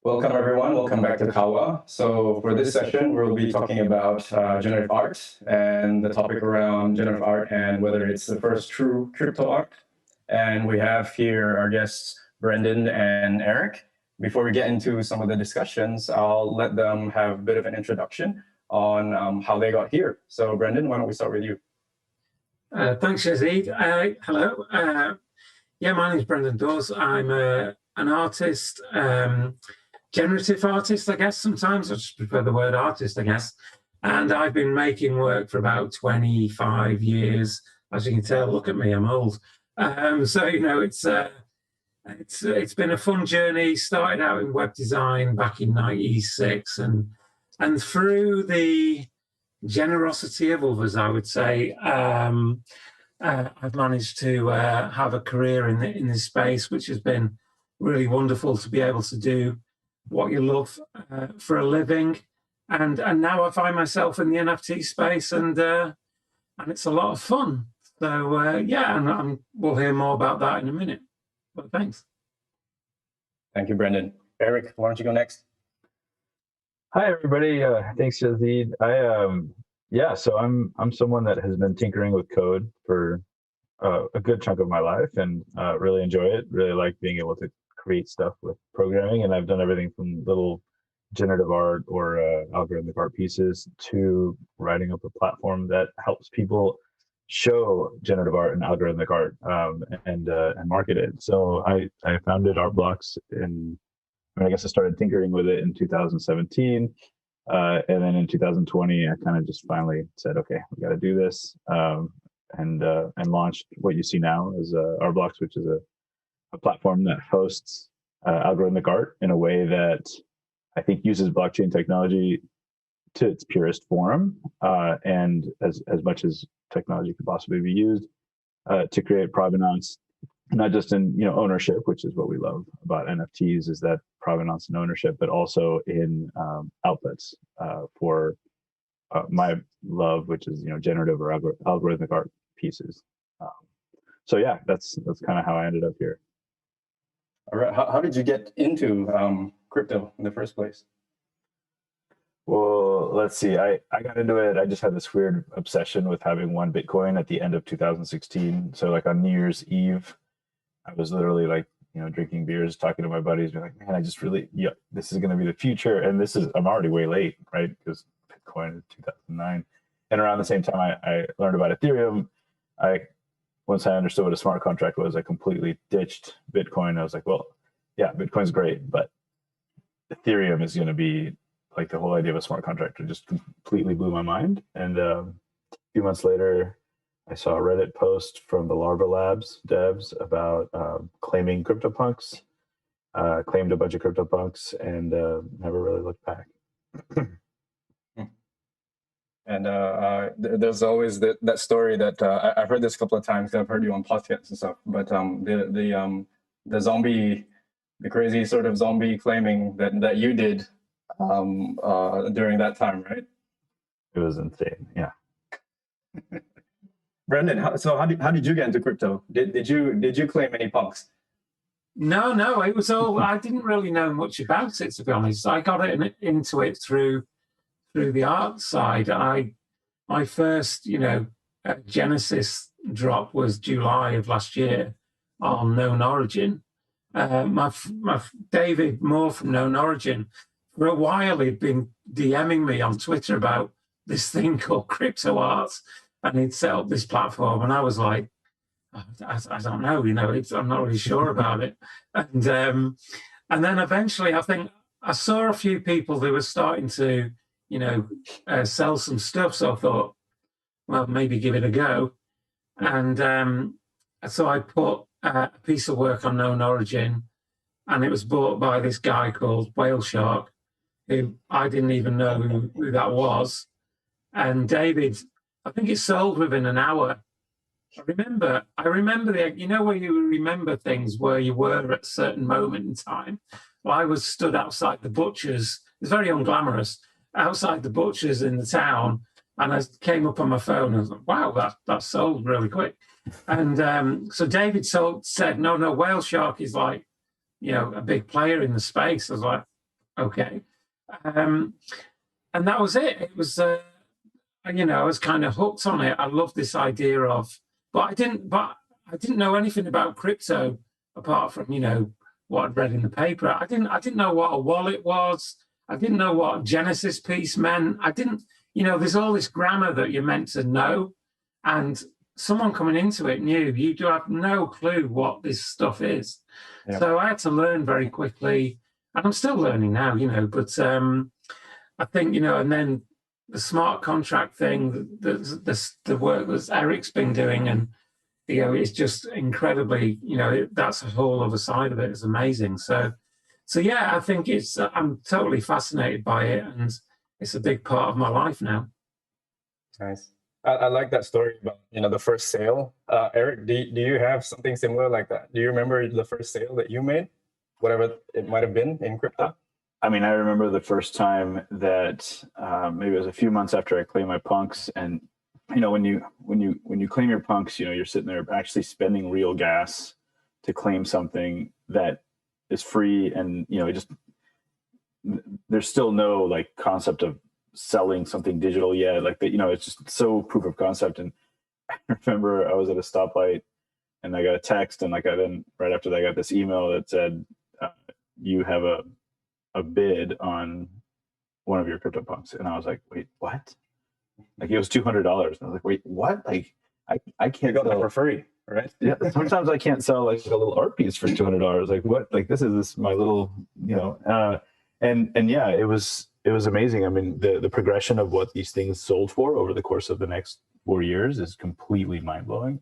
Welcome everyone, welcome back to CAWA. So for this session, we'll be talking about generative art and the topic around generative art and whether it's the first true crypto art. And we have here our guests, Brendan and Eric. Before we get into some of the discussions, I'll let them have a bit of an introduction on how they got here. So Brendan, why don't we start with you? Thanks, Yazid. Hello. Yeah, my name is Brendan Dawes. I'm an artist, generative artist, I guess. Sometimes I just prefer the word artist, I guess. And I've been making work for about 25 years. As you can tell, look at me, I'm old. So you know, it's been a fun journey. Started out in web design back in '96, and through the generosity of others, I would say, I've managed to have a career in this space, which has been really wonderful to be able to do what you love for a living. And now I find myself in the NFT space, and it's a lot of fun. So yeah, and we'll hear more about that in a minute. But thanks. Thank you, Brendan. Eric, why don't you go next? Hi, everybody. Thanks, Yazid. So I'm someone that has been tinkering with code for a good chunk of my life, and really enjoy it. Really like being able to create stuff with programming, and I've done everything from little generative art or algorithmic art pieces to writing up a platform that helps people show generative art and algorithmic art and market it. So I founded Artblocks I guess I started tinkering with it in 2017. And then in 2020, I kind of just finally said, okay, we got to do this, and launched what you see now as Artblocks, which is a platform that hosts algorithmic art in a way that I think uses blockchain technology to its purest form, and as much as technology could possibly be used to create provenance, not just in ownership, which is what we love about NFTs, is that provenance and ownership, but also in outputs for my love, which is generative or algorithmic art pieces. So yeah, that's kind of how I ended up here. All right, how did you get into crypto in the first place? Well, let's see. I got into it. I just had this weird obsession with having one Bitcoin at the end of 2016. So like on New Year's Eve, I was literally like, drinking beers, talking to my buddies, being like, man, I just really, this is going to be the future. And I'm already way late, right? Because Bitcoin is 2009. And around the same time, I learned about Ethereum. Once I understood what a smart contract was, I completely ditched Bitcoin. I was like, well, yeah, Bitcoin's great, but Ethereum is going to be like, the whole idea of a smart contract just completely blew my mind. And a few months later, I saw a Reddit post from the Larva Labs devs about claiming CryptoPunks, claimed a bunch of CryptoPunks, and never really looked back. And there's always that story that I've heard this a couple of times. I've heard you on podcasts and stuff, but the crazy sort of zombie claiming that you did during that time, right? It was insane, yeah. Brendan, how did you get into crypto? Did you claim any punks? No, it was all, I didn't really know much about it, to be honest. I got into it through the art side. My first, Genesis drop was July of last year on Known Origin. My David Moore from Known Origin, for a while he'd been DMing me on Twitter about this thing called CryptoArt, and he'd set up this platform, and I was like, I don't know, I'm not really sure about it. And then eventually, I think I saw a few people who were starting to, sell some stuff. So I thought, well, maybe give it a go. And so I put a piece of work on Known Origin, and it was bought by this guy called Whale Shark, who I didn't even know who that was. And David, I think it sold within an hour. I remember where you remember things where you were at a certain moment in time. Well, I was stood outside the butcher's. It's very unglamorous, outside the butcher's in the town, and I came up on my phone and I was like, wow, that sold really quick. And so David said, no, Whale Shark is like, a big player in the space. I was like, Okay. And that was it. It was, I was kind of hooked on it. I loved this idea of, but I didn't know anything about crypto apart from, what I'd read in the paper. I didn't know what a wallet was. I didn't know what Genesis piece meant. I didn't, there's all this grammar that you're meant to know. And someone coming into it knew you do have no clue what this stuff is. Yep. So I had to learn very quickly. And I'm still learning now, but I think, and then the smart contract thing, the work that Erick's been doing, and, it's just incredibly, that's a whole other side of it. It's amazing. So yeah, I think I'm totally fascinated by it, and it's a big part of my life now. Nice. I like that story about, the first sale. Erick, do you have something similar like that? Do you remember the first sale that you made? Whatever it might have been in crypto? I mean, I remember the first time that maybe it was a few months after I claimed my punks, and when you claim your punks, you're sitting there actually spending real gas to claim something that is free, and there's still no like concept of selling something digital yet, like that. It's just so proof of concept. And I remember I was at a stoplight, and I got a text, and then right after that I got this email that said, you have a bid on one of your CryptoPunks. And I was like, wait, what? Like, it was $200. And I was like, wait, what? Like, I can't go for free, right? Yeah. Sometimes I can't sell like a little art piece for $200. Like, what? Like, this is my little, and yeah, it was amazing. I mean, the progression of what these things sold for over the course of the next 4 years is completely mind blowing.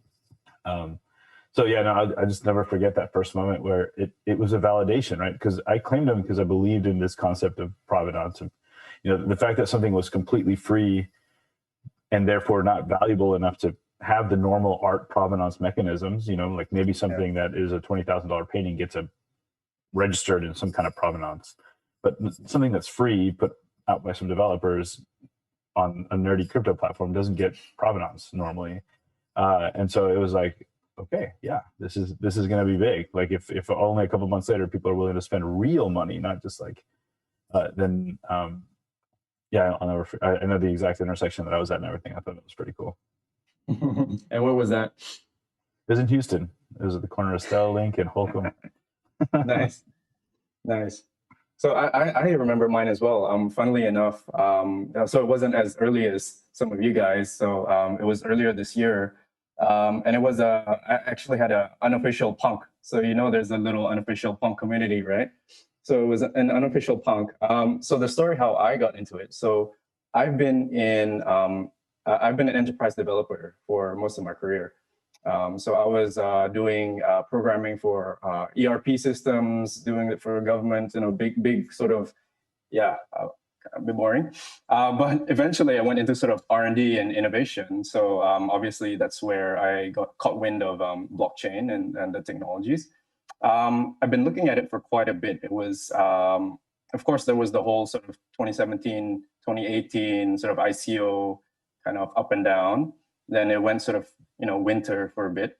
So yeah, no, I just never forget that first moment where it was a validation, right? Because I claimed them because I believed in this concept of provenance, and the fact that something was completely free and therefore not valuable enough to have the normal art provenance mechanisms. Like maybe something that is a $20,000 painting gets registered in some kind of provenance, but something that's free put out by some developers on a nerdy crypto platform doesn't get provenance normally, and so it was like, okay, yeah, this is going to be big. Like if only a couple months later people are willing to spend real money, not just like, then yeah, I know the exact intersection that I was at and everything. I thought it was pretty cool. And where was that? It was in Houston. It was at the corner of Stella Link and Holcomb. Nice. So I remember mine as well. Funnily enough, so it wasn't as early as some of you guys. So it was earlier this year. And it was I actually had an unofficial punk. So there's a little unofficial punk community, right? So it was an unofficial punk. So the story how I got into it. So I've been an enterprise developer for most of my career. So I was doing programming for ERP systems, doing it for government, big sort of, a bit boring. But eventually I went into sort of R&D and innovation. So obviously that's where I got caught wind of blockchain and the technologies. I've been looking at it for quite a bit. It was, of course, there was the whole sort of 2017, 2018 sort of ICO kind of up and down. Then it went sort of, winter for a bit.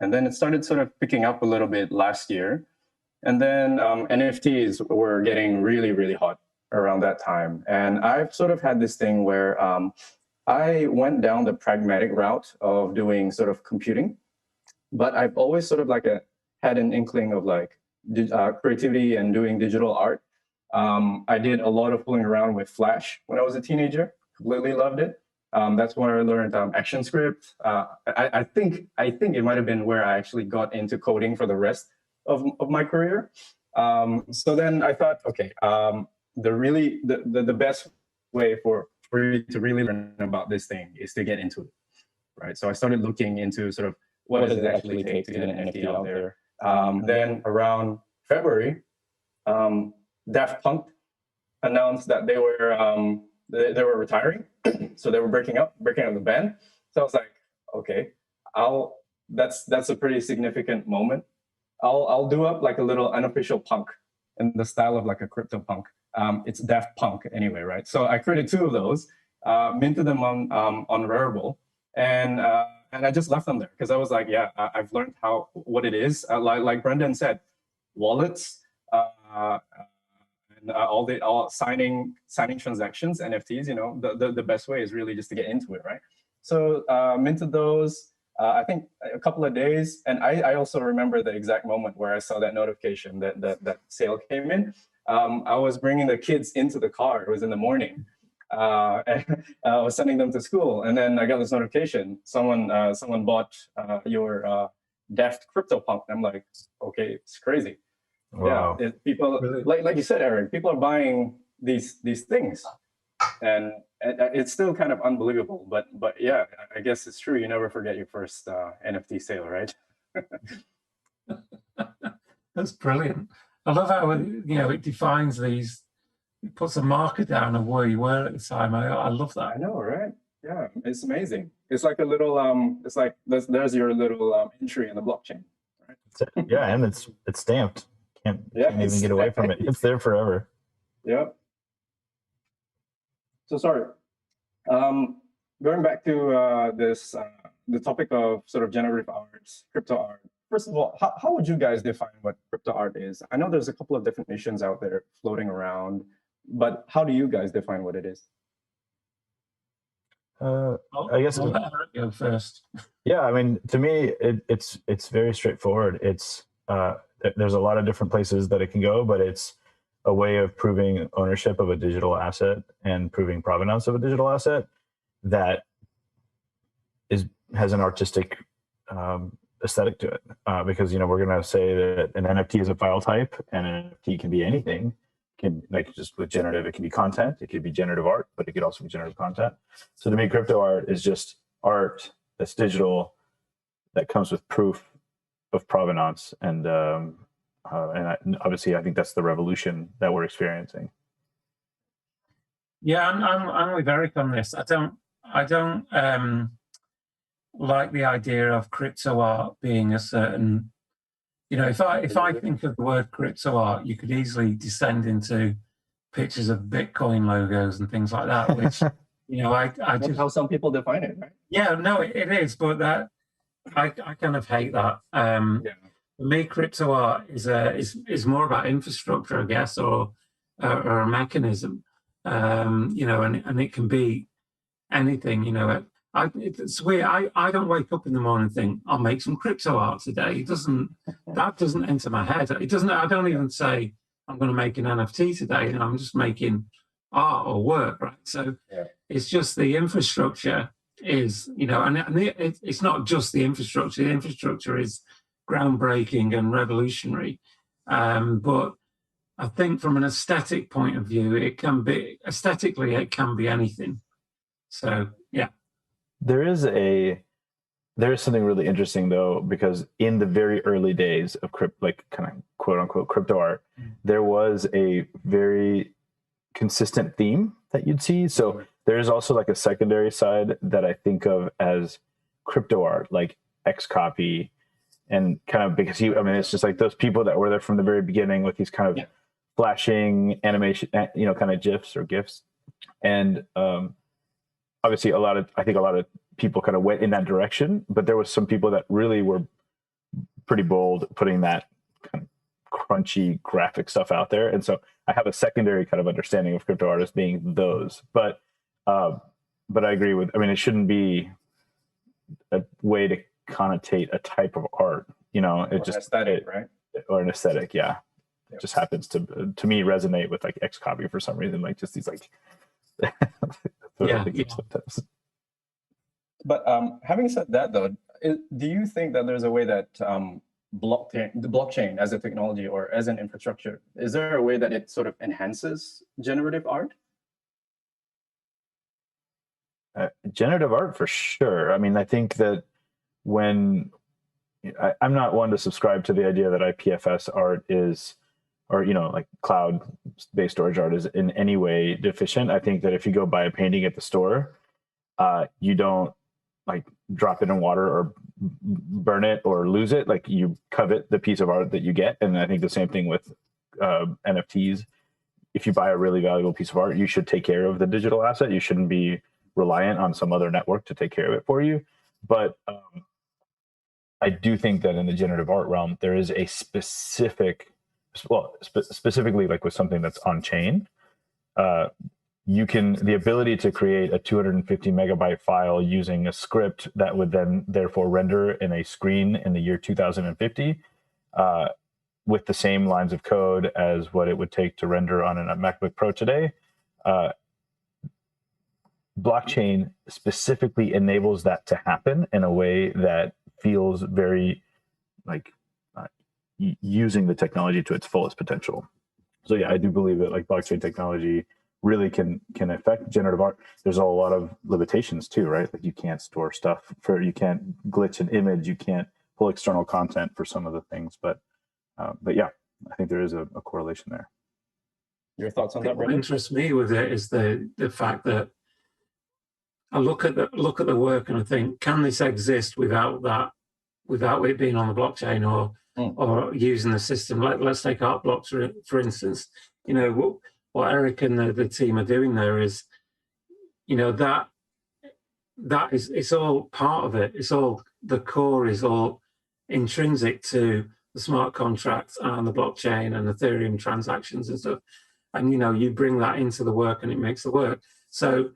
And then it started sort of picking up a little bit last year. And then NFTs were getting really, really hot around that time. And I've sort of had this thing where I went down the pragmatic route of doing sort of computing, but I've always sort of had an inkling of creativity and doing digital art. I did a lot of fooling around with Flash when I was a teenager, completely loved it. That's where I learned ActionScript. I think it might have been where I actually got into coding for the rest of my career. So then I thought, okay, the best way for you to really learn about this thing is to get into it, right? So I started looking into sort of what does it actually take to get an NFT out there. Then around February, Daft Punk announced that they were retiring, so they were breaking up the band. So I was like, okay, that's a pretty significant moment. I'll do up like a little unofficial punk in the style of like a CryptoPunk. It's Daft Punk anyway, right? So I created 2 of those, minted them on Rarible, and I just left them there because I was like, yeah, I've learned what it is. Like Brendan said, wallets all signing transactions, NFTs. The best way is really just to get into it, right? So minted those. I think a couple of days, and I also remember the exact moment where I saw that notification that sale came in. I was bringing the kids into the car. It was in the morning. And I was sending them to school, and then I got this notification. Someone bought your Deft Cryptopunk. I'm like, okay, it's crazy. Wow. Yeah, people Really? like you said, Eric. People are buying these things, and it's still kind of unbelievable. But yeah, I guess it's true. You never forget your first NFT sale, right? That's brilliant. I love how it defines these. It puts a marker down of where you were at the time. I love that. I know, right? Yeah, it's amazing. It's like a little it's like there's your little entry in the blockchain, right? Yeah, and it's stamped. Can't even get away from it. It's there forever. Yep. So sorry. Going back to the topic of sort of generative arts, crypto art. First of all, how would you guys define what crypto art is? I know there's a couple of definitions out there floating around, but how do you guys define what it is? I guess I'll let Eric go first. Yeah, I mean, to me, it's very straightforward. It's there's a lot of different places that it can go, but it's a way of proving ownership of a digital asset and proving provenance of a digital asset that has an artistic aesthetic to it. Because we're going to say that an NFT is a file type, and an NFT can be anything. Like just with generative, it can be content, it could be generative art, but it could also be generative content. So to me, crypto art is just art that's digital, that comes with proof of provenance, and obviously I think that's the revolution that we're experiencing. Yeah, I'm with Eric on this. I don't like the idea of crypto art being a certain. If I think of the word crypto art, you could easily descend into pictures of Bitcoin logos and things like that, which I That's how some people define it, right? Yeah, no, it is, but that I kind of hate that. For me, crypto art is more about infrastructure, I guess, or a mechanism. And it can be anything. It's weird. I don't wake up in the morning and think I'll make some crypto art today. That doesn't enter my head. It doesn't. I don't even say I'm going to make an NFT today. I'm just making art or work, right? So it's just the infrastructure is, and it's not just the infrastructure. The infrastructure is groundbreaking and revolutionary, but I think from an aesthetic point of view, it can be anything. So yeah. There is something really interesting though, because in the very early days of kind of quote unquote crypto art, there was a very consistent theme that you'd see. So there's also like a secondary side that I think of as crypto art, like Xcopy, and kind of because it's just like those people that were there from the very beginning with these kind of flashing animation, kind of GIFs or GIFs, and obviously I think a lot of people kind of went in that direction, but there was some people that really were pretty bold putting that kind of crunchy graphic stuff out there. And so I have a secondary kind of understanding of crypto art as being those, but I agree with, it shouldn't be a way to connotate a type of art, it just aesthetic, right? Or an aesthetic. Yeah. It just happens to me resonate with like Xcopy for some reason, like just these like, But having said that, though, do you think that there's a way that the blockchain as a technology or as an infrastructure, is there a way that it sort of enhances generative art? Generative art for sure. I think that when I'm not one to subscribe to the idea that IPFS art is, or like cloud-based storage art is in any way deficient. I think that if you go buy a painting at the store, you don't like drop it in water or burn it or lose it. Like you covet the piece of art that you get. And I think the same thing with NFTs. If you buy a really valuable piece of art, you should take care of the digital asset. You shouldn't be reliant on some other network to take care of it for you. But I do think that in the generative art realm, there is a specific specifically like with something that's on chain, the ability to create a 250 megabyte file using a script that would then therefore render in a screen in the year 2050 with the same lines of code as what it would take to render on a MacBook Pro today. Blockchain specifically enables that to happen in a way that feels very like using the technology to its fullest potential. So yeah, I do believe that like blockchain technology really can affect generative art. There's a lot of limitations too, right? Like you can't store stuff you can't glitch an image, you can't pull external content for some of the things, but yeah, I think there is a correlation there. Your thoughts on that, What Brendan? interests me with it is the fact that I look at the work and I think, can this exist without it being on the blockchain or using the system? Let's take Artblocks for instance. You know what Eric and the team are doing there is, you know, that is, it's all part of it. It's all, the core is all intrinsic to the smart contracts and the blockchain and Ethereum transactions and stuff. And, you know, you bring that into the work and it makes the work. So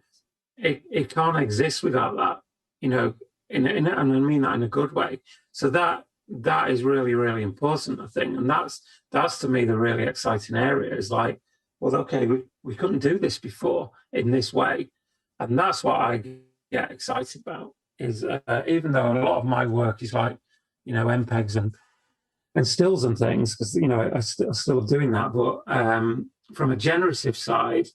it can't exist without that, you know, and I mean that in a good way. So that is really, really important, I think. And that's to me the really exciting area is like, well, okay, we couldn't do this before in this way. And that's what I get excited about is even though a lot of my work is like, you know, MPEGs and stills and things, because, you know, I'm still doing that. But from a generative side,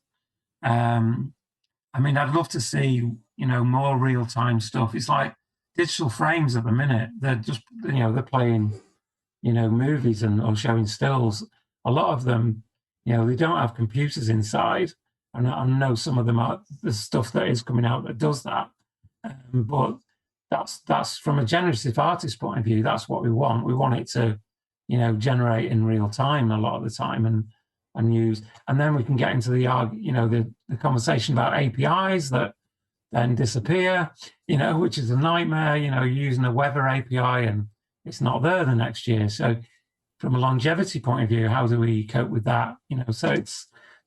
I mean, I'd love to see, you know, more real-time stuff. It's like digital frames at the minute. They're just, you know, they're playing, you know, movies or showing stills. A lot of them, you know, they don't have computers inside. And I know some of them are the stuff that is coming out that does that. But that's from a generative artist point of view, that's what we want. We want it to, you know, generate in real time a lot of the time and use. And then we can get into the conversation about APIs that then disappear, you know, which is a nightmare, you know, using a weather API and it's not there the next year. So from a longevity point of view, how do we cope with that? You know, so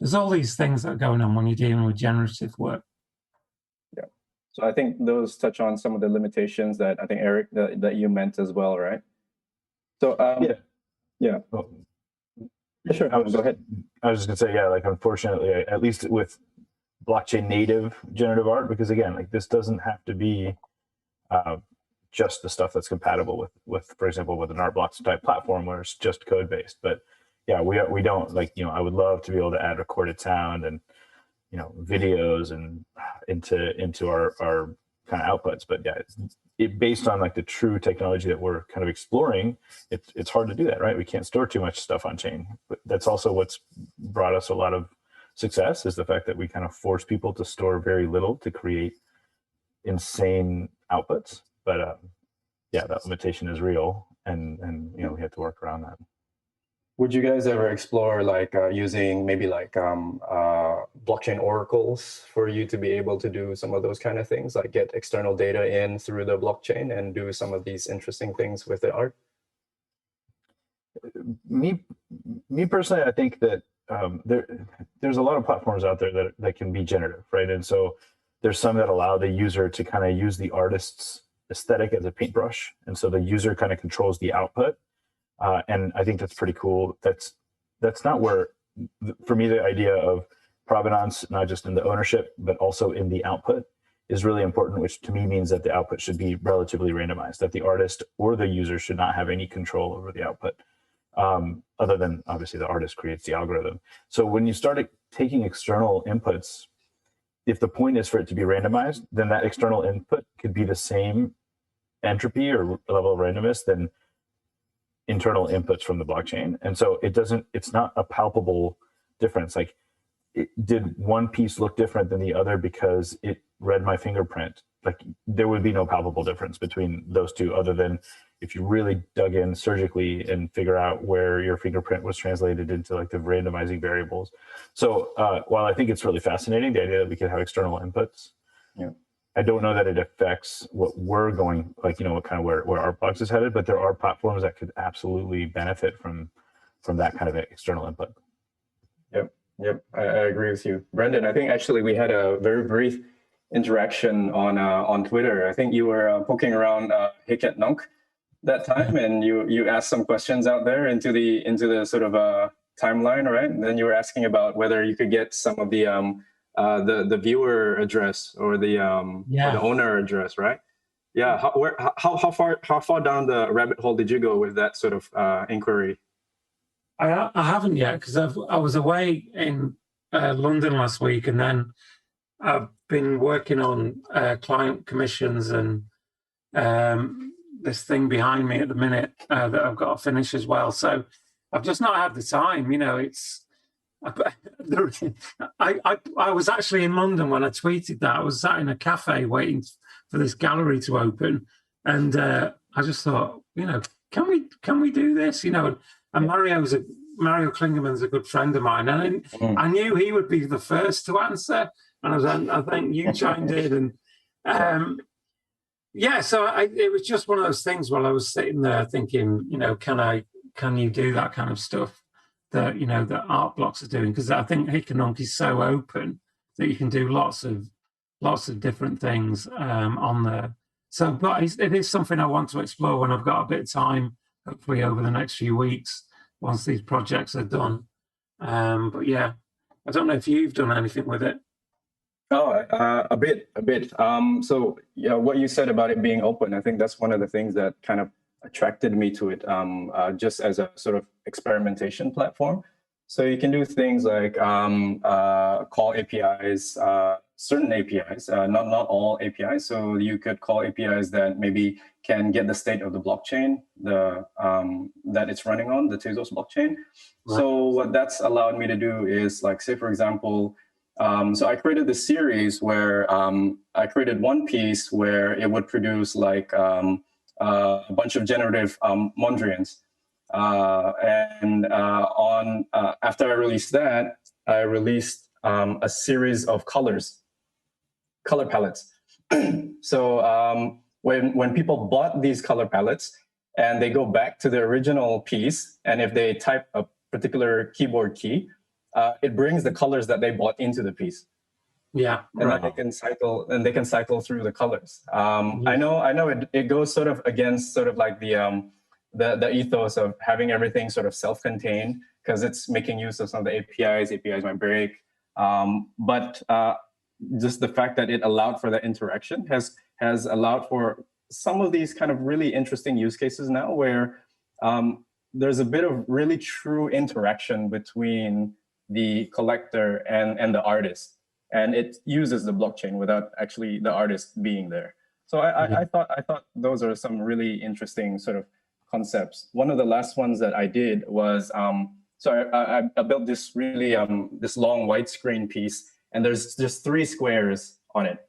there's all these things that are going on when you're dealing with generative work. Yeah. So I think those touch on some of the limitations that I think, Eric, that you meant as well, right? So yeah. Oh. Yeah, sure. Go ahead. I was just gonna say, yeah, like unfortunately, at least with blockchain native generative art, because again, like this doesn't have to be just the stuff that's compatible with, for example, with an Artblocks type platform where it's just code based. But yeah, we don't like, you know, I would love to be able to add recorded sound and, you know, videos and into our kind of outputs. But yeah, based on like the true technology that we're kind of exploring, it's hard to do that, right? We can't store too much stuff on chain. But that's also what's brought us a lot of success, is the fact that we kind of force people to store very little to create insane outputs. But yeah, that limitation is real, and you know, we have to work around that. Would you guys ever explore like using maybe like blockchain oracles for you to be able to do some of those kind of things, like get external data in through the blockchain and do some of these interesting things with the art? Me personally, I think that there's a lot of platforms out there that can be generative, right? And so there's some that allow the user to kind of use the artist's aesthetic as a paintbrush, and so the user kind of controls the output. And I think that's pretty cool. That's not where, for me, the idea of provenance, not just in the ownership, but also in the output, is really important, which to me means that the output should be relatively randomized, that the artist or the user should not have any control over the output, other than obviously the artist creates the algorithm. So when you start taking external inputs, if the point is for it to be randomized, then that external input could be the same entropy or level of randomness than internal inputs from the blockchain. And so it's not a palpable difference. Like, did one piece look different than the other because it read my fingerprint? Like, there would be no palpable difference between those two, other than if you really dug in surgically and figure out where your fingerprint was translated into like the randomizing variables. So while I think it's really fascinating, the idea that we could have external inputs, yeah, I don't know that it affects what we're going, like, you know, what kind of where Artblocks is headed, but there are platforms that could absolutely benefit from that kind of external input. Yep, I agree with you, Brendan. I think actually we had a very brief interaction on Twitter. I think you were poking around Headquarter that time, and you asked some questions out there into the sort of timeline, right? And then you were asking about whether you could get some of the viewer address or the owner address, right? Yeah. How far down the rabbit hole did you go with that sort of inquiry? I haven't yet, because I was away in London last week, and then I've been working on client commissions and this thing behind me at the minute that I've got to finish as well. So I've just not had the time. I was actually in London when I tweeted that. I was sat in a cafe waiting for this gallery to open, and I just thought, can we do this? And Mario Klingerman's a good friend of mine, and I knew he would be the first to answer. And I think you chimed in, and so it was just one of those things while I was sitting there thinking, can you do that kind of stuff that that Artblocks are doing? Because I think Headquarter is so open that you can do lots of different things on there. So, but it is something I want to explore when I've got a bit of time, hopefully over the next few weeks, once these projects are done. But yeah, I don't know if you've done anything with it. Oh, a bit. So yeah, what you said about it being open, I think that's one of the things that kind of attracted me to it, just as a sort of experimentation platform. So you can do things like call APIs, certain APIs, not all APIs. So you could call APIs that maybe can get the state of the blockchain that it's running on, the Tezos blockchain. Right. So what that's allowed me to do is, like, say, for example, so I created this series where I created one piece where it would produce like a bunch of generative Mondrians. After I released that, I released a series of color palettes. So when people bought these color palettes and they go back to the original piece, and if they type a particular keyboard key, it brings the colors that they bought into the piece. Yeah, and right. Then they can cycle through the colors. I know it goes sort of against sort of like the ethos of having everything sort of self-contained, because it's making use of some of the APIs. APIs might break, but just the fact that it allowed for that interaction has allowed for some of these kind of really interesting use cases now, where there's a bit of really true interaction between the collector and the artist, and it uses the blockchain without actually the artist being there. So I thought those are some really interesting sort of concepts. One of the last ones that I did was I built this really this long widescreen piece, and there's just 3 squares on it.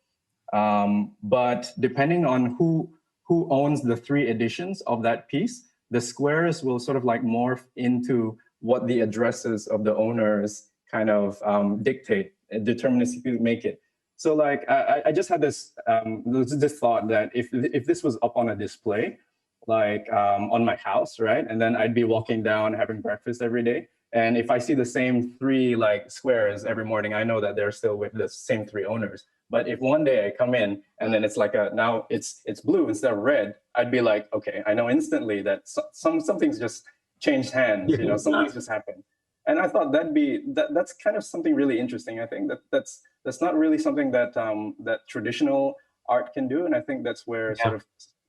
But depending on who owns the 3 editions of that piece, the squares will sort of like morph into what the addresses of the owners kind of dictate, deterministically make it. So like I just had this thought that if this was up on a display, like on my house, right? And then I'd be walking down having breakfast every day. And if I see the same 3 like squares every morning, I know that they're still with the same 3 owners. But if one day I come in and then it's like now it's blue instead of red, I'd be like, okay, I know instantly that something's just changed hands, something's just happened. And I thought that's kind of something really interesting. I think that's not really something that that traditional art can do, and I think that's where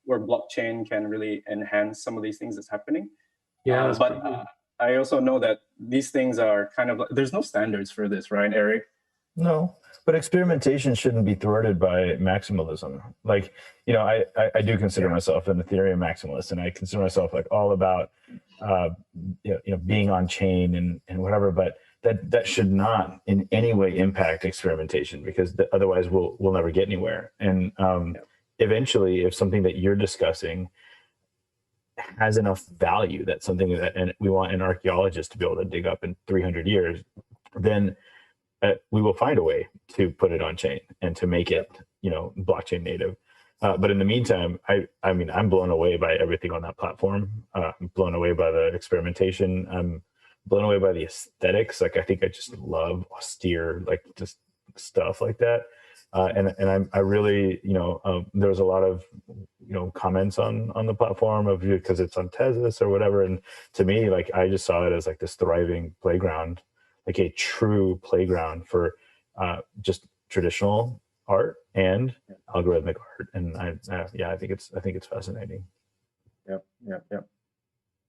where blockchain can really enhance some of these things that's happening. Yeah, but I also know that these things are kind of there's no standards for this, right, Eric? No, but experimentation shouldn't be thwarted by maximalism. Like, I do consider myself an Ethereum maximalist, and I consider myself like all about being on chain and whatever, but that should not in any way impact experimentation, because otherwise we'll never get anywhere. And eventually, if something that you're discussing has enough value, that's something that, and we want an archaeologist to be able to dig up in 300 years, then we will find a way to put it on chain and to make it, blockchain native. But in the meantime, I'm blown away by everything on that platform. I'm blown away by the experimentation. blown away by the aesthetics. Like I think I just love austere, like just stuff like that. I really, there was a lot of, comments on the platform of because it's on Tezos or whatever. And to me, like, I just saw it as like this thriving playground, like a true playground for just traditional art and algorithmic art. And I think it's fascinating. Yep.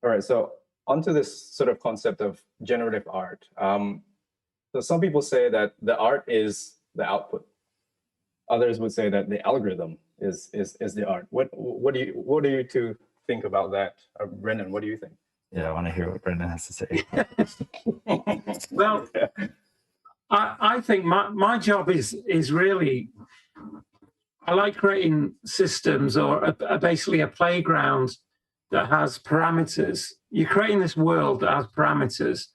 All right. So onto this sort of concept of generative art. So some people say that the art is the output. Others would say that the algorithm is the art. What do you two think about that? Brendan, what do you think? Yeah, I want to hear what Brendan has to say. Well, I think my job is really, I like creating systems or basically a playground that has parameters. You're creating this world that has parameters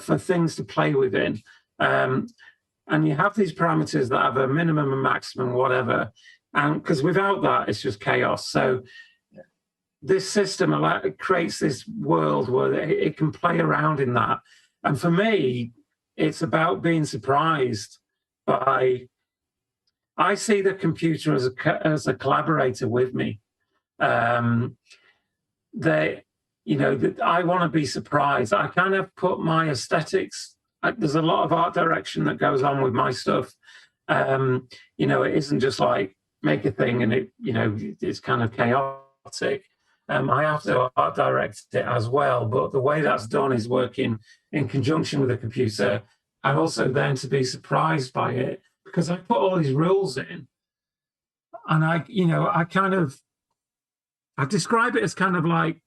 for things to play within. And you have these parameters that have a minimum and maximum, whatever. And because without that, it's just chaos. So this system creates this world where it can play around in that. And for me, it's about being surprised by, I see the computer as a collaborator with me. I want to be surprised. I kind of put my aesthetics, there's a lot of art direction that goes on with my stuff. It isn't just like make a thing and it's kind of chaotic. I have to art direct it as well, but the way that's done is working in conjunction with the computer, and also then to be surprised by it, because I put all these rules in, and I describe it as kind of like,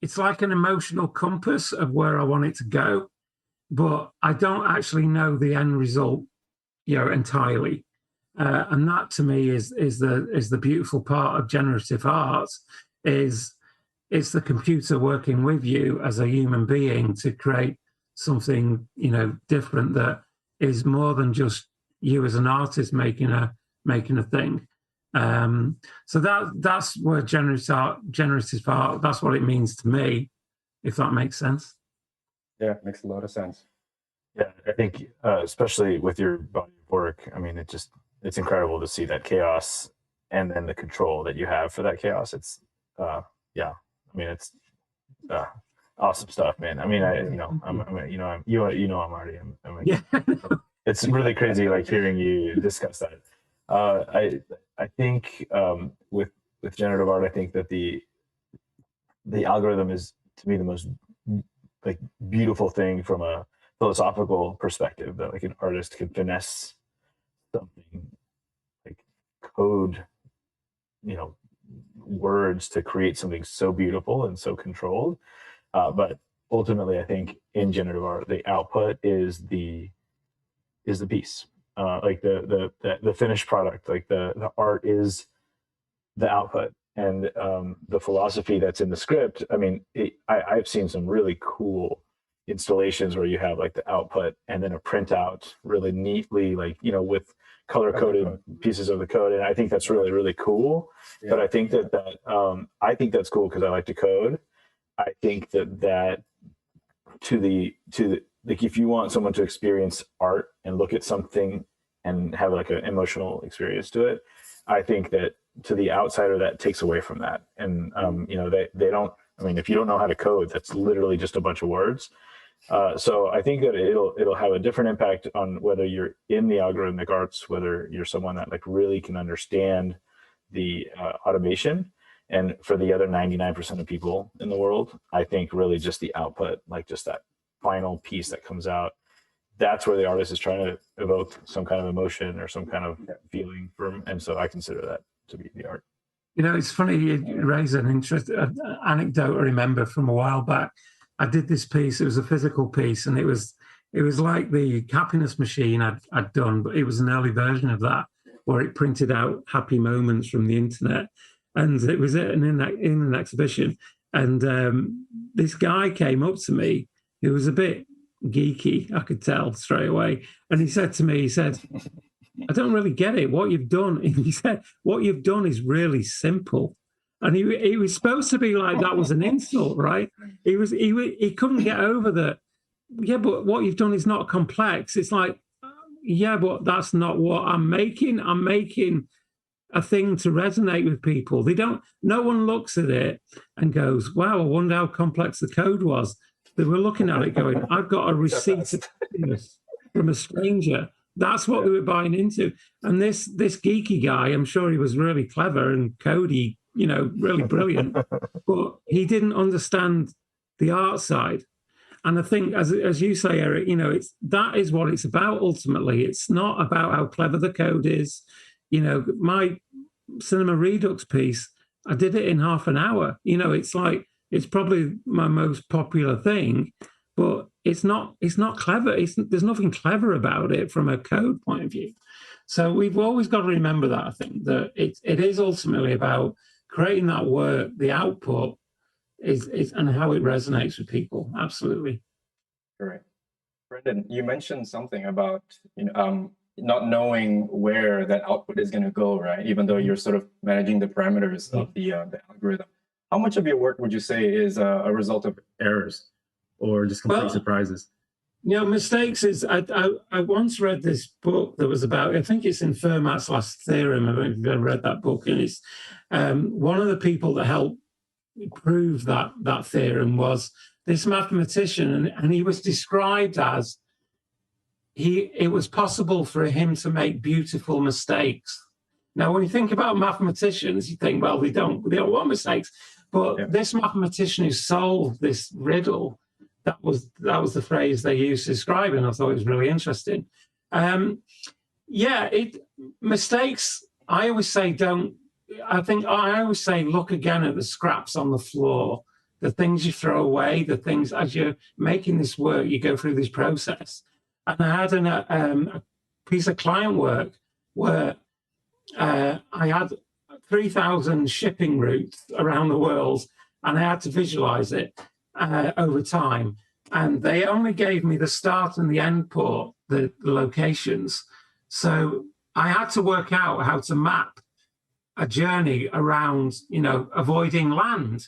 it's like an emotional compass of where I want it to go, but I don't actually know the end result, entirely. And that to me is the beautiful part of generative art, is it's the computer working with you as a human being to create something, different that is more than just you as an artist making a thing. So that's where generative art, that's what it means to me, if that makes sense. Yeah, it makes a lot of sense. Yeah, I think especially with your body of work, I mean, it's incredible to see that chaos and then the control that you have for that chaos. It's it's awesome stuff, man. I mean, it's really crazy, like hearing you discuss that. I think with generative art, I think that the algorithm is, to me, the most like beautiful thing from a philosophical perspective, that like an artist can finesse something, like code, words to create something so beautiful and so controlled. But ultimately, I think in generative art, the output is the piece, like the finished product, like the art is the output. And the philosophy that's in the script, I mean, I've seen some really cool installations where you have like the output and then a printout really neatly, like, with color coded pieces of the code. And I think that's really, really cool. Yeah. But I think I think that's cool because I like to code. I think that to the like, if you want someone to experience art and look at something and have like an emotional experience to it, I think that to the outsider, that takes away from that. And they don't, I mean, if you don't know how to code, that's literally just a bunch of words. So I think that it'll have a different impact on whether you're in the algorithmic arts, whether you're someone that like really can understand the automation. And for the other 99% of people in the world, I think really just the output, like just that final piece that comes out, that's where the artist is trying to evoke some kind of emotion or some kind of feeling from. And so I consider that to be the art. It's funny you raise an anecdote I remember from a while back. I did this piece. It was a physical piece, and it was like the happiness machine I'd done, but it was an early version of that, where it printed out happy moments from the internet. And it was in an exhibition. And this guy came up to me who was a bit geeky, I could tell straight away. And he said to me, I don't really get it, what you've done. And he said, what you've done is really simple. And he was supposed to be like, that was an insult, right? He couldn't get over that yeah, but what you've done is not complex. It's like, yeah, but that's not what I'm making. I'm making a thing to resonate with people. No one looks at it and goes, wow, I wonder how complex the code was. They were looking at it going, I've got a receipt of this from a stranger. That's what they were buying into. And this geeky guy, I'm sure he was really clever and Cody, really brilliant, but he didn't understand the art side. And I think, as you say, Eric, that is what it's about ultimately. It's not about how clever the code is. My Cinema Redux piece, I did it in half an hour. It's probably my most popular thing, but it's not clever. There's nothing clever about it from a code point of view. So we've always got to remember that, I think, that it is ultimately about creating that work, the output is and how it resonates with people. Absolutely. Correct. Brendan, you mentioned something about not knowing where that output is going to go, right? Even though you're sort of managing the parameters of the algorithm. How much of your work would you say is a result of errors or just complete surprises? Mistakes is, I once read this book that was about, I think it's in Fermat's Last Theorem. I don't know if you've ever read that book. And it's one of the people that helped prove that theorem was this mathematician, and he was described as it was possible for him to make beautiful mistakes. Now, when you think about mathematicians, you think, well, they don't want mistakes. But this mathematician who solved this riddle, that was the phrase they used to describe it, and I thought it was really interesting. Mistakes, I always say look again at the scraps on the floor, the things you throw away, the things as you're making this work, you go through this process. And I had a piece of client work where I had 3,000 shipping routes around the world, and I had to visualize it over time. And they only gave me the start and the end port, the locations. So I had to work out how to map a journey around, avoiding land.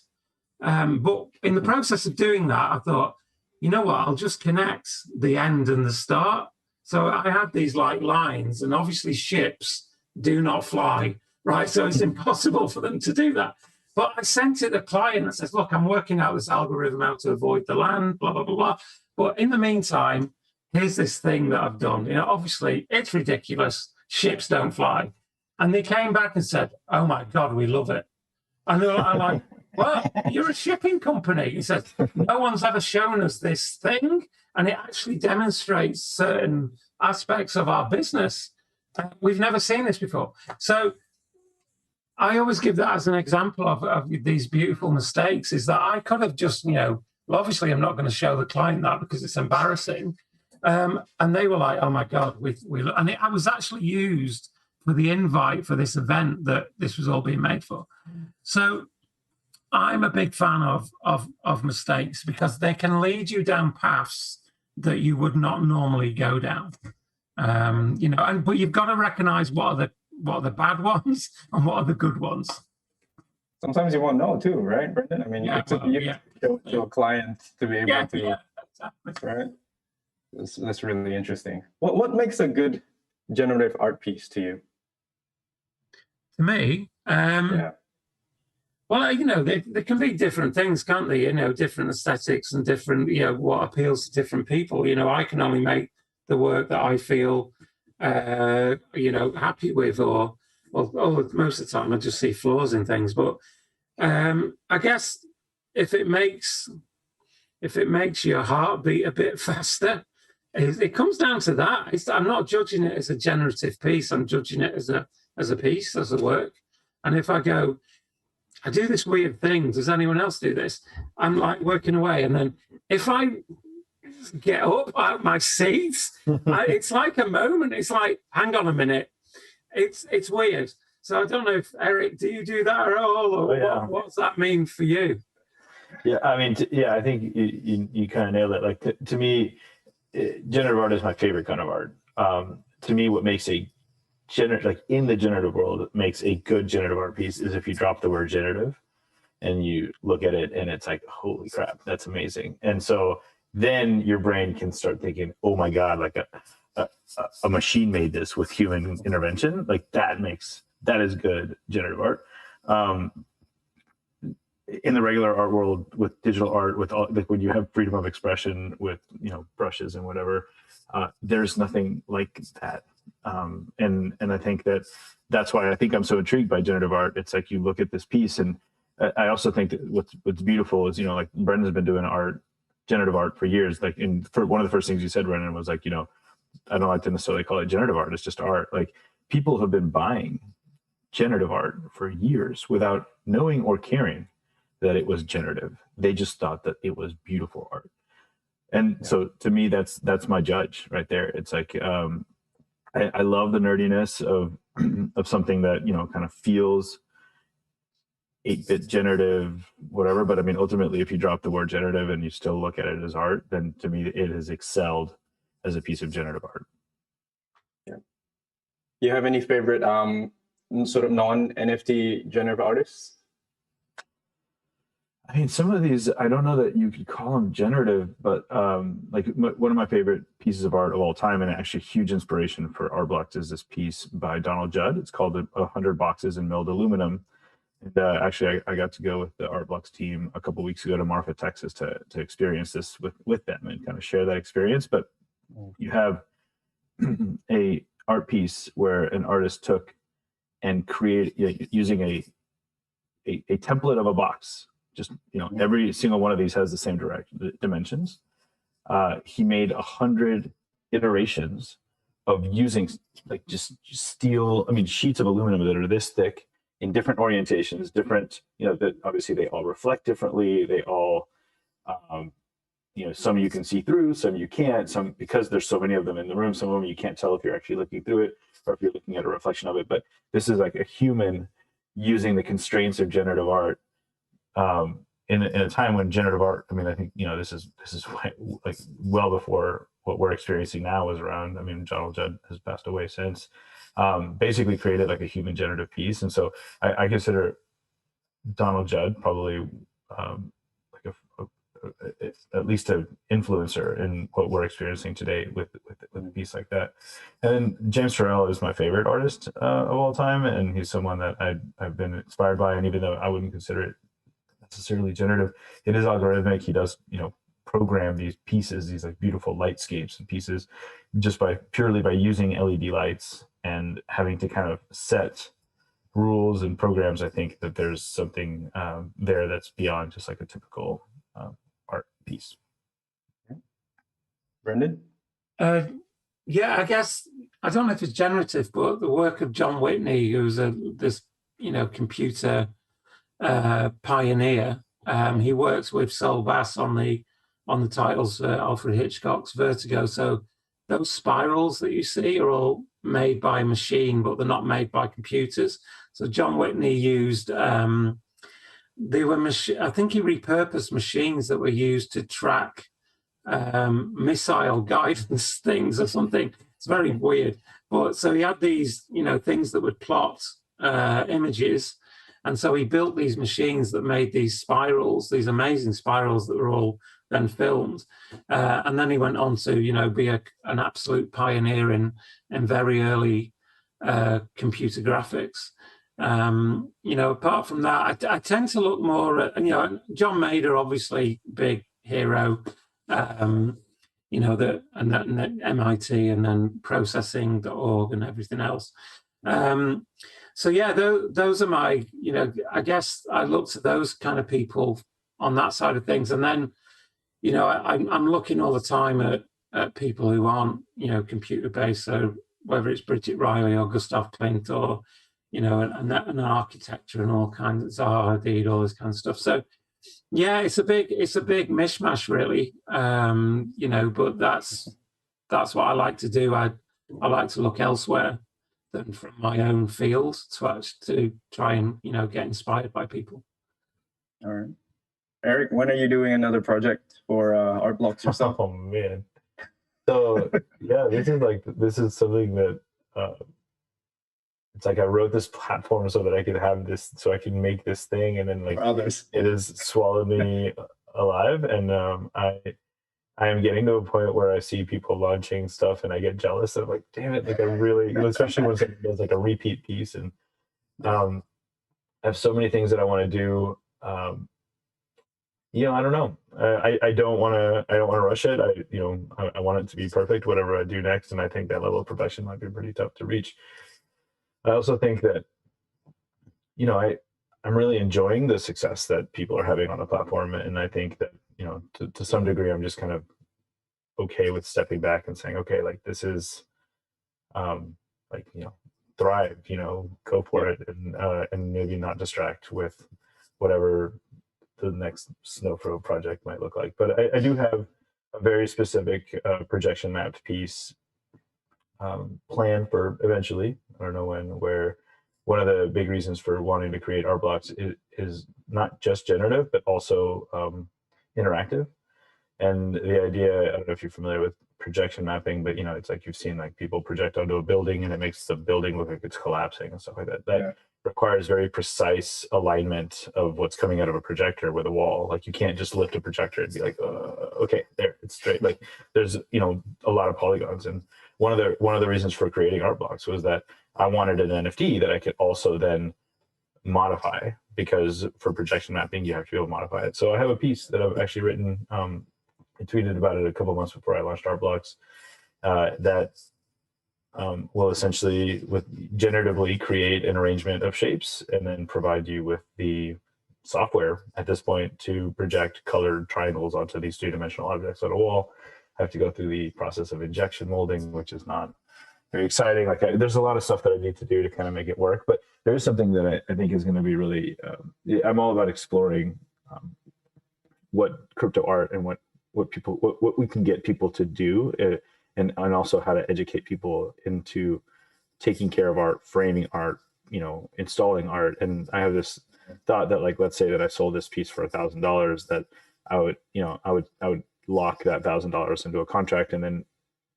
But in the process of doing that, I thought, you know what, I'll just connect the end and the start. So I had these lines, and obviously ships do not fly, right? So it's impossible for them to do that. But I sent it to the client and says, look, I'm working out this algorithm how to avoid the land, blah, blah, blah, blah. But in the meantime, here's this thing that I've done. Obviously it's ridiculous. Ships don't fly. And they came back and said, oh my God, we love it. And I'm like, well, you're a shipping company. He said, no one's ever shown us this thing, and it actually demonstrates certain aspects of our business. We've never seen this before. So I always give that as an example of these beautiful mistakes, is that I could have just, obviously I'm not going to show the client that because it's embarrassing. And they were like, oh my God, I was actually used for the invite for this event that this was all being made for. So I'm a big fan of mistakes because they can lead you down paths that you would not normally go down. But you've got to recognize what are the bad ones and what are the good ones. Sometimes you won't know too, right, Brendan? I mean, to a client to be able to, exactly. Right? That's really interesting. What makes a good generative art piece to you? To me, well, there can be different things, can't they? Different aesthetics and different, what appeals to different people. I can only make the work that I feel, happy with, or most of the time I just see flaws in things. But I guess if it makes your heart beat a bit faster, it comes down to that. I'm not judging it as a generative piece. I'm judging it as a piece, as a work. And if I go, I do this weird thing, does anyone else do this? I'm like working away. And then if I get up out of my seat, it's like a moment. It's like, hang on a minute. It's weird. So I don't know if, Eric, do you do that at all? Or what does that mean for you? Yeah, I mean, I think you kind of nailed it. Like to me, generative art is my favorite kind of art. To me, what makes in the generative world, makes a good generative art piece is if you drop the word generative and you look at it and it's like, holy crap, that's amazing. And so then your brain can start thinking, oh my God, like a machine made this with human intervention. Like that is good generative art. In the regular art world, with digital art, with all, like when you have freedom of expression with, you know, brushes and whatever, there's nothing like that. And I think that's why I think I'm so intrigued by generative art. It's like you look at this piece, and I also think that what's beautiful is, you know, like Brendan's been doing generative art for years. Like, for one of the first things you said, Brendan, was like, you know, I don't like to necessarily call it generative art. It's just art. Like, people have been buying generative art for years without knowing or caring that it was generative. They just thought that it was beautiful art. And so to me, that's my judge right there. It's like, I love the nerdiness of something that, you know, kind of feels 8-bit generative, whatever. But I mean, ultimately, if you drop the word generative and you still look at it as art, then to me, it has excelled as a piece of generative art. Yeah. You have any favorite sort of non-NFT generative artists? I mean, some of these, I don't know that you could call them generative, but like one of my favorite pieces of art of all time, and actually huge inspiration for Artblocks, is this piece by Donald Judd. It's called 100 Boxes in Milled Aluminum. And actually, I got to go with the Artblocks team a couple of weeks ago to Marfa, Texas, to experience this with them and kind of share that experience. But you have a art piece where an artist took and created, using a template of a box. Just, you know, every single one of these has the same dimensions. He made 100 iterations of using like just steel, I mean, sheets of aluminum that are this thick in different orientations, different, you know, that obviously they all reflect differently. They all, you know, some you can see through, some you can't, some, because there's so many of them in the room, some of them you can't tell if you're actually looking through it or if you're looking at a reflection of it. But this is like a human using the constraints of generative art. In a time when generative art, I mean, I think, you know, this is like well before what we're experiencing now was around. I mean, Donald Judd has passed away since. Basically created like a human generative piece, and so I consider Donald Judd probably like at least an influencer in what we're experiencing today with a piece like that. And then James Turrell is my favorite artist of all time, and he's someone that I've been inspired by. And even though I wouldn't consider it necessarily generative, it is algorithmic. He does, you know, program these pieces, these like beautiful lightscapes and pieces, just purely by using LED lights and having to kind of set rules and programs. I think that there's something there that's beyond just like a typical art piece. Brendan? Yeah, I guess, I don't know if it's generative, but the work of John Whitney, who's this, you know, computer pioneer. He works with Sol Bass on the titles for Alfred Hitchcock's Vertigo. So those spirals that you see are all made by a machine, but they're not made by computers. So John Whitney used I think he repurposed machines that were used to track missile guidance things or something. It's very weird. But so he had these, you know, things that would plot images. And so he built these machines that made these spirals, these amazing spirals that were all then filmed. And then he went on to, you know, be an absolute pioneer in very early computer graphics. You know, apart from that, I tend to look more at, you know, John Mader, obviously big hero, you know, and MIT, and then processing.org and everything else. So yeah, those are my, you know, I guess I look to those kind of people on that side of things. And then, you know, I'm looking all the time at people who aren't, you know, computer based. So whether it's Bridget Riley or Gustav Klimt, or, you know, and architecture and all kinds of Zaha Hadid, all this kind of stuff. So yeah, it's a big mishmash, really. You know, but that's what I like to do. I like to look elsewhere than from my own field to try and, you know, get inspired by people. All right. Eric, when are you doing another project for Artblocks yourself? Oh man. So yeah, this is something that it's like I wrote this platform so that I could have this, so I can make this thing, and then like For others. it has swallowed me alive. And I am getting to a point where I see people launching stuff and I get jealous. And I'm like, damn it, like I really, especially when somebody does like a repeat piece. And I have so many things that I want to do. I don't know. I don't want to rush it. I want it to be perfect, whatever I do next. And I think that level of perfection might be pretty tough to reach. I also think that, I'm really enjoying the success that people are having on the platform. And I think that, to some degree, I'm just kind of okay with stepping back and saying, okay, like this is, thrive, go for it, and maybe not distract with whatever the next Snowfro project might look like. But I do have a very specific projection mapped piece planned for eventually. I don't know when, where one of the big reasons for wanting to create Artblocks is not just generative, but also interactive. And the idea, I don't know if you're familiar with projection mapping, but it's like you've seen like people project onto a building and it makes the building look like it's collapsing and stuff like that. That requires very precise alignment of what's coming out of a projector with a wall. Like you can't just lift a projector and be like, okay, there, it's straight. Like there's a lot of polygons. And one of the reasons for creating Artblocks was that I wanted an NFT that I could also then modify, because for projection mapping you have to be able to modify it. So I have a piece that I've actually written. I tweeted about it a couple months before I launched Artblocks. That will essentially generatively create an arrangement of shapes and then provide you with the software at this point to project colored triangles onto these three-dimensional objects on a wall. I have to go through the process of injection molding, which is not very exciting. Like there's a lot of stuff that I need to do to kind of make it work, but there is something that I think is going to be really, I'm all about exploring what crypto art and what we can get people to do, and also how to educate people into taking care of art, framing art, installing art. And I have this thought that, like, let's say that I sold this piece for $1,000, that I would lock that $1,000 into a contract, and then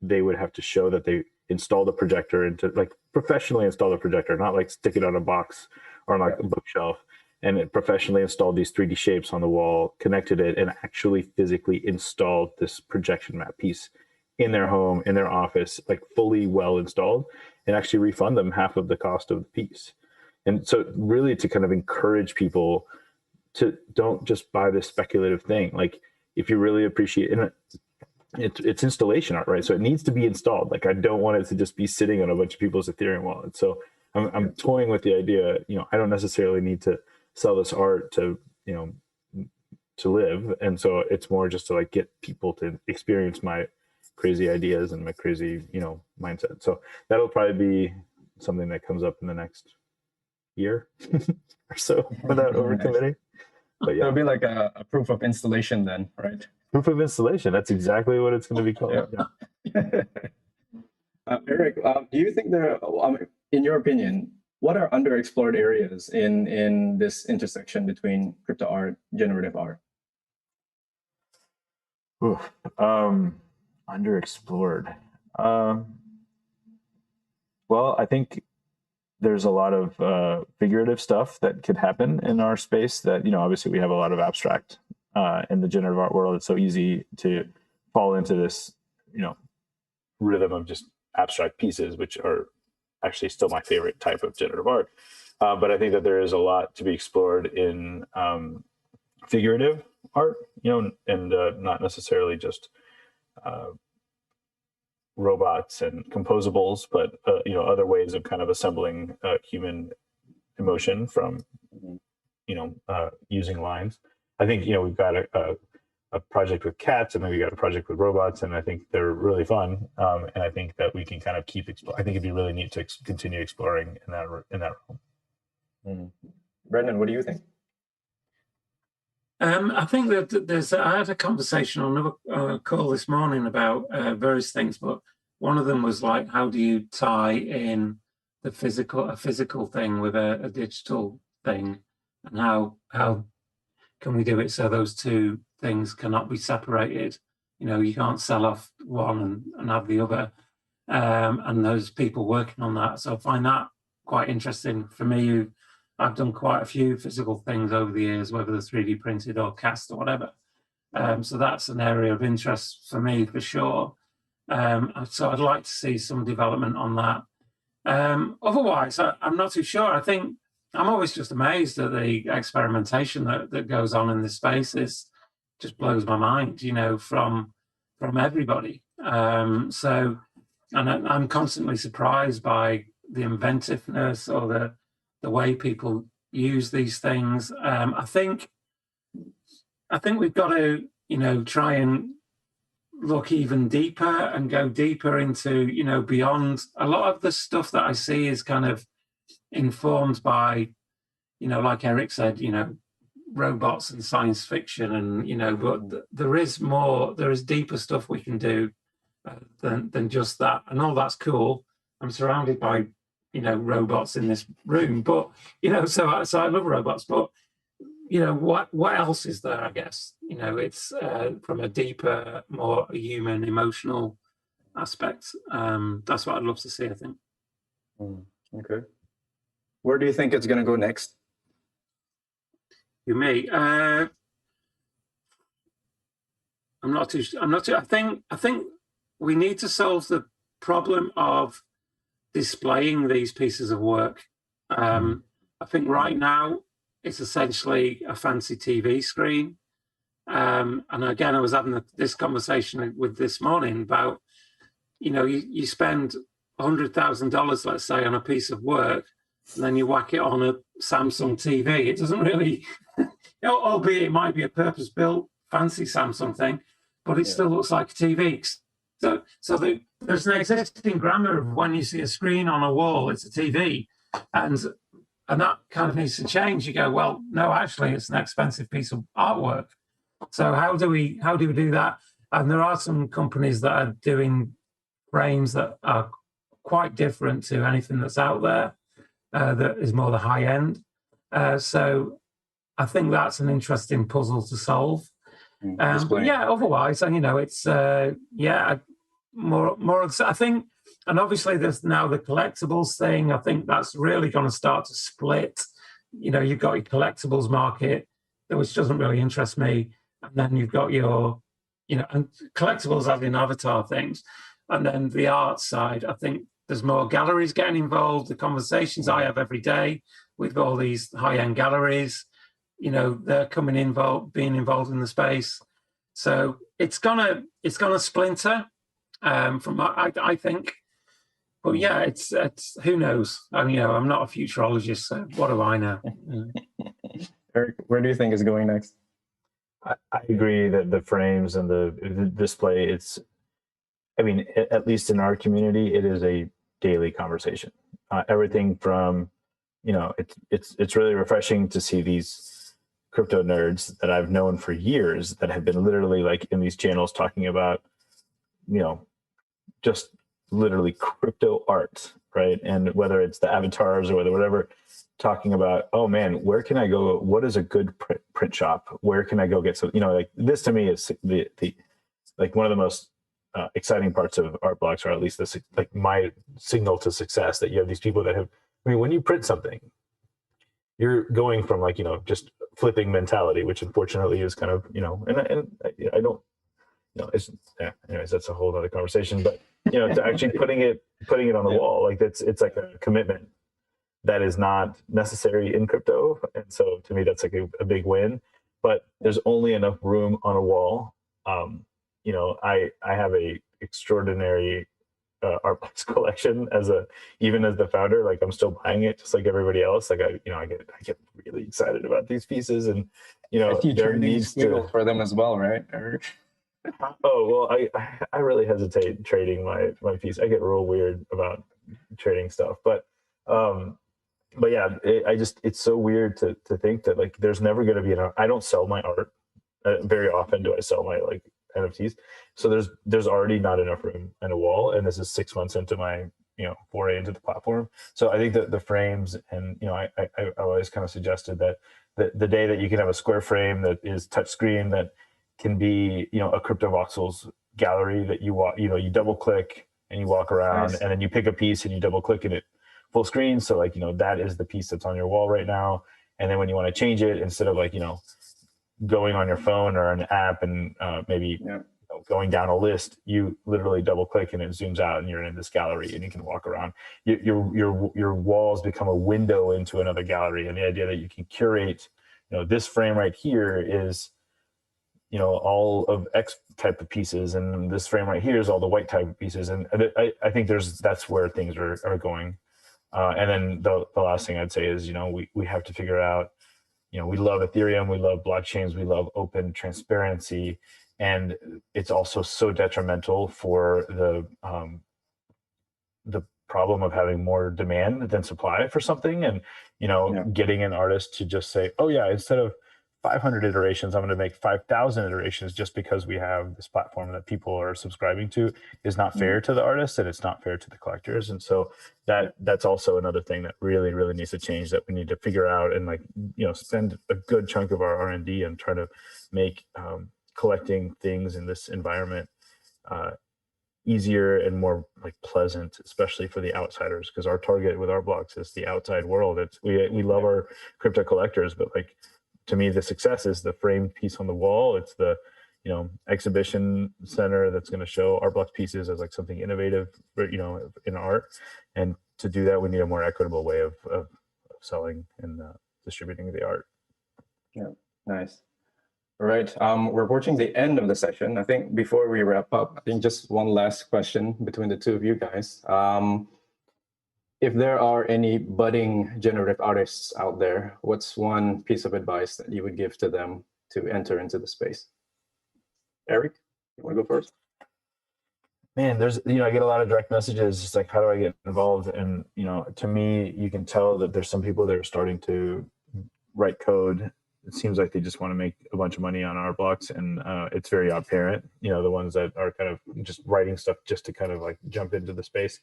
they would have to show that they installed a projector into, like, professionally install a projector, not like stick it on a box or on like a bookshelf. And it professionally installed these 3D shapes on the wall, connected it, and actually physically installed this projection map piece in their home, in their office, like fully well installed, and actually refund them half of the cost of the piece. And so really to kind of encourage people to don't just buy this speculative thing. Like if you really appreciate it, it's installation art, right? So it needs to be installed. Like I don't want it to just be sitting on a bunch of people's Ethereum wallets. So I'm toying with the idea, I don't necessarily need to sell this art to live. And so it's more just to like get people to experience my crazy ideas and my crazy, mindset. So that'll probably be something that comes up in the next year or so without overcommitting. But yeah, it'll be like a proof of installation then, right? Proof of installation. That's exactly what it's going to be called. Yeah. Eric, do you think in your opinion, what are underexplored areas in this intersection between crypto art, generative art? Underexplored. Well, I think there's a lot of figurative stuff that could happen in our space that, obviously we have a lot of abstract in the generative art world. It's so easy to fall into this, rhythm of just abstract pieces, which are actually still my favorite type of generative art. But I think that there is a lot to be explored in figurative art, and not necessarily just robots and composables, but other ways of kind of assembling human emotion from using lines. I think we've got a project with cats, and then we got a project with robots, and I think they're really fun. And I think that we can kind of keep exploring. I think it'd be really neat to continue exploring in that realm. Mm-hmm. Brendan, what do you think? I think that I had a conversation on another call this morning about various things, but one of them was like, how do you tie in a physical thing with a digital thing, and how can we do it so those two things cannot be separated? You can't sell off one and have the other. And there's people working on that. So I find that quite interesting. For me, I've done quite a few physical things over the years, whether they're 3D printed or cast or whatever. So that's an area of interest for me for sure. So I'd like to see some development on that. Otherwise, I'm not too sure. I think I'm always just amazed at the experimentation that goes on in this space. It just blows my mind, from everybody. So, and I'm constantly surprised by the inventiveness or the way people use these things. I think we've got to, try and look even deeper and go deeper into, beyond. A lot of the stuff that I see is kind of informed by, like Erick said, robots and science fiction, and but there is more, there is deeper stuff we can do than just that, and all that's cool. I'm surrounded by robots in this room, but so I love robots, but what else is there? I guess it's from a deeper, more human, emotional aspect. That's what I'd love to see, I think. Okay. Where do you think it's going to go next? Me, I'm not too. I think we need to solve the problem of displaying these pieces of work. I think right now it's essentially a fancy TV screen. And again, I was having this conversation with this morning about, you spend $100,000, let's say, on a piece of work, and then you whack it on a Samsung TV. It doesn't really, albeit it might be a purpose-built fancy Samsung thing, but it still looks like a TV. So there's an existing grammar of when you see a screen on a wall, it's a TV. And that kind of needs to change. You go, well, no, actually, it's an expensive piece of artwork. So how do we do that? And there are some companies that are doing frames that are quite different to anything that's out there. That is more the high end. So I think that's an interesting puzzle to solve. But yeah, otherwise, it's more. I think. And obviously, there's now the collectibles thing. I think that's really going to start to split. You've got your collectibles market, which doesn't really interest me. And then you've got your, and collectibles as in avatar things. And then the art side, I think there's more galleries getting involved. The conversations I have every day with all these high-end galleries, they're being involved in the space. So it's gonna splinter. I think. But yeah, it's who knows? I'm not a futurologist, so what do I know? Erick, where do you think is going next? I agree that the frames and the display, at least in our community, it is a daily conversation. Everything from, it's really refreshing to see these crypto nerds that I've known for years that have been literally like in these channels talking about, just literally crypto art, right? And whether it's the avatars or whatever, talking about, oh man, where can I go? What is a good print shop? Where can I go get some, like this to me is the like one of the most exciting parts of Artblocks, or at least this, like my signal to success, that you have these people that have, when you print something, you're going from like, just flipping mentality, which unfortunately is kind of, and I don't, anyways, that's a whole other conversation, but to actually putting it on the wall, like it's like a commitment that is not necessary in crypto. And so to me, that's like a big win, but there's only enough room on a wall. I have a extraordinary Artblocks collection even as the founder. Like I'm still buying it just like everybody else. Like I get really excited about these pieces, and there needs to for them as well, right, Erick? Oh, well, I really hesitate trading my piece. I get real weird about trading stuff, but yeah, it's so weird to think that like there's never going to be enough. I don't sell my art very often. Do I sell my like NFTs? So there's already not enough room in a wall, and this is 6 months into my foray into the platform. So I think that the frames, and I always kind of suggested that the day that you can have a square frame that is touchscreen, that can be a crypto voxels gallery that you walk, you double click and you walk around, nice. And then you pick a piece and you double click in it full screen. So like that is the piece that's on your wall right now. And then when you want to change it, instead of like going on your phone or an app and maybe going down a list, you literally double click and it zooms out and you're in this gallery and you can walk around. Your walls become a window into another gallery, and the idea that you can curate, this frame right here is, all of X type of pieces, and this frame right here is all the white type of pieces. And I think that's where things are going. And then the last thing I'd say is, we have to figure out, we love Ethereum, we love blockchains, we love open transparency, and it's also so detrimental for the problem of having more demand than supply for something. And, getting an artist to just say, oh yeah, instead of 500 iterations, I'm going to make 5,000 iterations just because we have this platform that people are subscribing to is not fair to the artists, and it's not fair to the collectors. And so that's also another thing that really, really needs to change, that we need to figure out and spend a good chunk of our R&D and try to make collecting things in this environment easier and more pleasant, especially for the outsiders, because our target with Artblocks is the outside world. We love our crypto collectors, but to me, the success is the framed piece on the wall. It's the exhibition center that's going to show Artblocks pieces as something innovative, in art. And to do that, we need a more equitable way of selling and distributing the art. Yeah, nice. All right, we're approaching the end of the session. I think before we wrap up, I think just one last question between the two of you guys. If there are any budding generative artists out there, what's one piece of advice that you would give to them to enter into the space? Eric, you want to go first? Man, there's, I get a lot of direct messages, just how do I get involved? And, to me, you can tell that there's some people that are starting to write code. It seems like they just want to make a bunch of money on Artblocks, and it's very apparent, the ones that are kind of just writing stuff just to kind of jump into the space.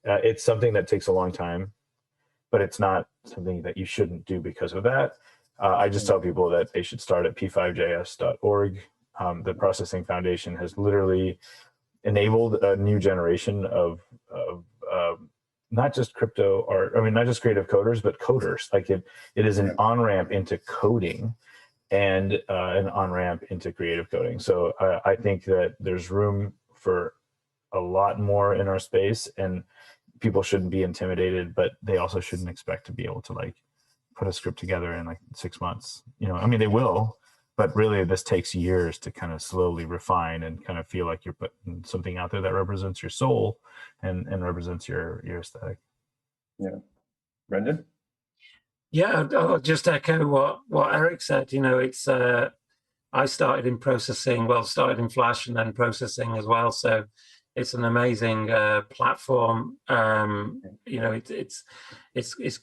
It's something that takes a long time, but it's not something that you shouldn't do because of that. I just tell people that they should start at p5js.org. The Processing Foundation has literally enabled a new generation of not just crypto art, not just creative coders, but coders. It is an on-ramp into coding and an on-ramp into creative coding. So I think that there's room for a lot more in our space, and people shouldn't be intimidated, but they also shouldn't expect to be able to put a script together in 6 months. They will, but really this takes years to kind of slowly refine and kind of feel like you're putting something out there that represents your soul and represents your aesthetic. Yeah. Brendan? Yeah, I'll just echo what Eric said. It's I started in Flash and then processing as well. So it's an amazing platform. It's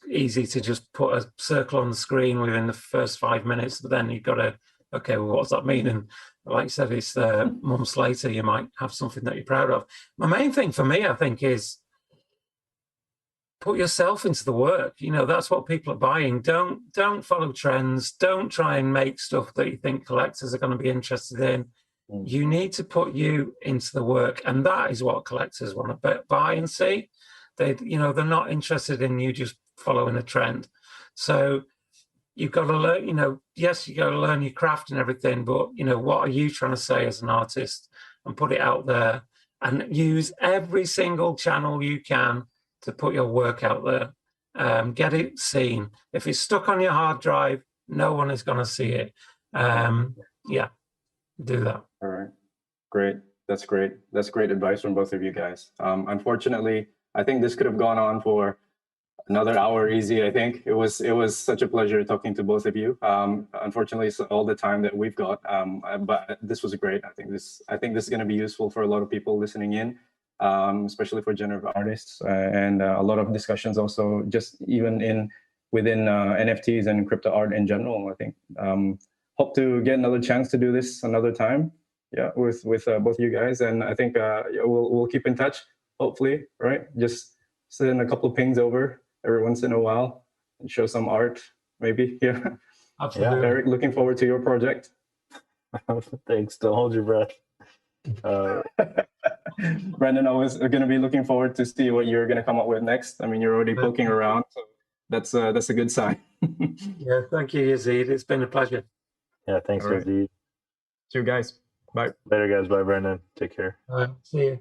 easy to just put a circle on the screen within the first 5 minutes, but then you've got to, okay, well, what does that mean? And like you said, it's months later, you might have something that you're proud of. My main thing for me, I think, is put yourself into the work. That's what people are buying. Don't follow trends. Don't try and make stuff that you think collectors are going to be interested in. You need to put you into the work, and that is what collectors want to buy and see. They're not interested in you just following a trend. So you've got to learn, yes, you got to learn your craft and everything, but what are you trying to say as an artist, and put it out there and use every single channel you can to put your work out there. Get it seen. If it's stuck on your hard drive, no one is going to see it. Do that. All right. Great. That's great. That's great advice from both of you guys. Unfortunately, I think this could have gone on for another hour easy. I think it was such a pleasure talking to both of you. Unfortunately, it's all the time that we've got. But this was great. I think this is going to be useful for a lot of people listening in, especially for generative artists, and a lot of discussions also just even within NFTs and crypto art in general. I think hope to get another chance to do this another time. Yeah, with both you guys, and I think we'll keep in touch. Hopefully, right? Just send a couple of pings over every once in a while and show some art, maybe. Yeah. Absolutely. Yeah. Eric, looking forward to your project. Thanks. Don't hold your breath. Brendan, I was going to be looking forward to see what you're going to come up with next. I mean, you're already poking around, so that's a good sign. Yeah, thank you, Yazid. It's been a pleasure. Yeah, thanks, All right. Yazid. See you guys. Bye. Later, guys. Bye, Brendan. Take care. See you.